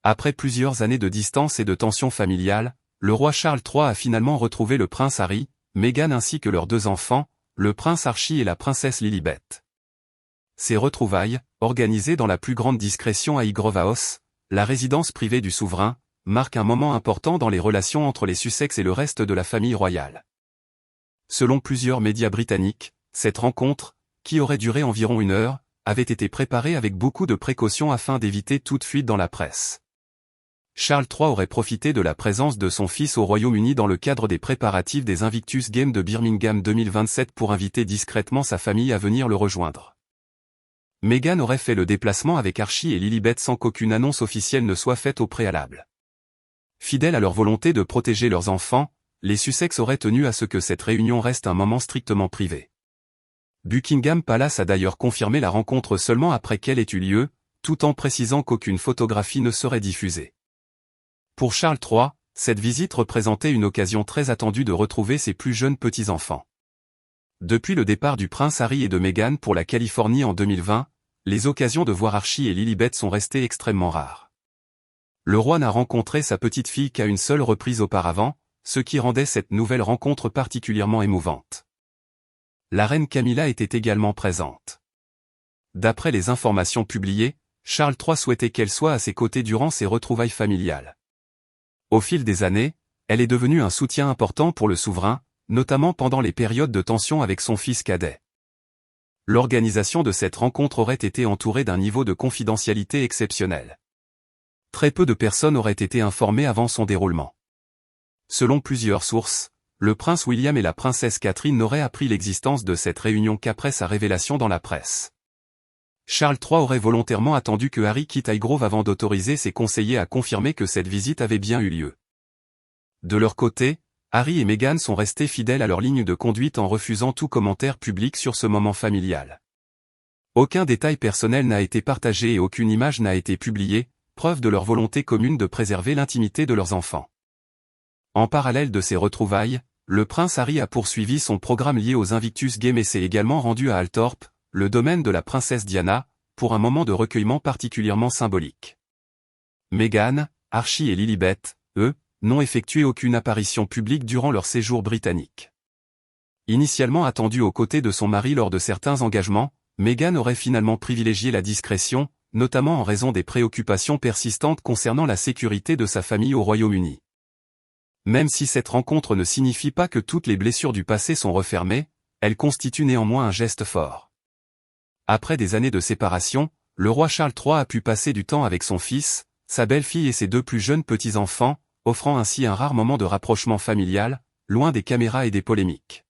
Après plusieurs années de distance et de tensions familiales, le roi Charles III a finalement retrouvé le prince Harry, Meghan ainsi que leurs 2 enfants, le prince Archie et la princesse Lilibet. Ces retrouvailles, organisées dans la plus grande discrétion à Highgrove House, la résidence privée du souverain, marquent un moment important dans les relations entre les Sussex et le reste de la famille royale. Selon plusieurs médias britanniques, cette rencontre, qui aurait duré environ 1 heure, avait été préparée avec beaucoup de précautions afin d'éviter toute fuite dans la presse. Charles III aurait profité de la présence de son fils au Royaume-Uni dans le cadre des préparatifs des Invictus Games de Birmingham 2027 pour inviter discrètement sa famille à venir le rejoindre. Meghan aurait fait le déplacement avec Archie et Lilibet sans qu'aucune annonce officielle ne soit faite au préalable. Fidèles à leur volonté de protéger leurs enfants, les Sussex auraient tenu à ce que cette réunion reste un moment strictement privé. Buckingham Palace a d'ailleurs confirmé la rencontre seulement après qu'elle ait eu lieu, tout en précisant qu'aucune photographie ne serait diffusée. Pour Charles III, cette visite représentait une occasion très attendue de retrouver ses plus jeunes petits-enfants. Depuis le départ du prince Harry et de Meghan pour la Californie en 2020, les occasions de voir Archie et Lilibet sont restées extrêmement rares. Le roi n'a rencontré sa petite-fille qu'à une seule reprise auparavant, ce qui rendait cette nouvelle rencontre particulièrement émouvante. La reine Camilla était également présente. D'après les informations publiées, Charles III souhaitait qu'elle soit à ses côtés durant ces retrouvailles familiales. Au fil des années, elle est devenue un soutien important pour le souverain, notamment pendant les périodes de tension avec son fils cadet. L'organisation de cette rencontre aurait été entourée d'un niveau de confidentialité exceptionnel. Très peu de personnes auraient été informées avant son déroulement. Selon plusieurs sources, le prince William et la princesse Catherine n'auraient appris l'existence de cette réunion qu'après sa révélation dans la presse. Charles III aurait volontairement attendu que Harry quitte Highgrove avant d'autoriser ses conseillers à confirmer que cette visite avait bien eu lieu. De leur côté, Harry et Meghan sont restés fidèles à leur ligne de conduite en refusant tout commentaire public sur ce moment familial. Aucun détail personnel n'a été partagé et aucune image n'a été publiée, preuve de leur volonté commune de préserver l'intimité de leurs enfants. En parallèle de ces retrouvailles, le prince Harry a poursuivi son programme lié aux Invictus Games et s'est également rendu à Althorp, le domaine de la princesse Diana, pour un moment de recueillement particulièrement symbolique. Meghan, Archie et Lilibet, eux, n'ont effectué aucune apparition publique durant leur séjour britannique. Initialement attendue aux côtés de son mari lors de certains engagements, Meghan aurait finalement privilégié la discrétion, notamment en raison des préoccupations persistantes concernant la sécurité de sa famille au Royaume-Uni. Même si cette rencontre ne signifie pas que toutes les blessures du passé sont refermées, elle constitue néanmoins un geste fort. Après des années de séparation, le roi Charles III a pu passer du temps avec son fils, sa belle-fille et ses 2 plus jeunes petits-enfants, offrant ainsi un rare moment de rapprochement familial, loin des caméras et des polémiques.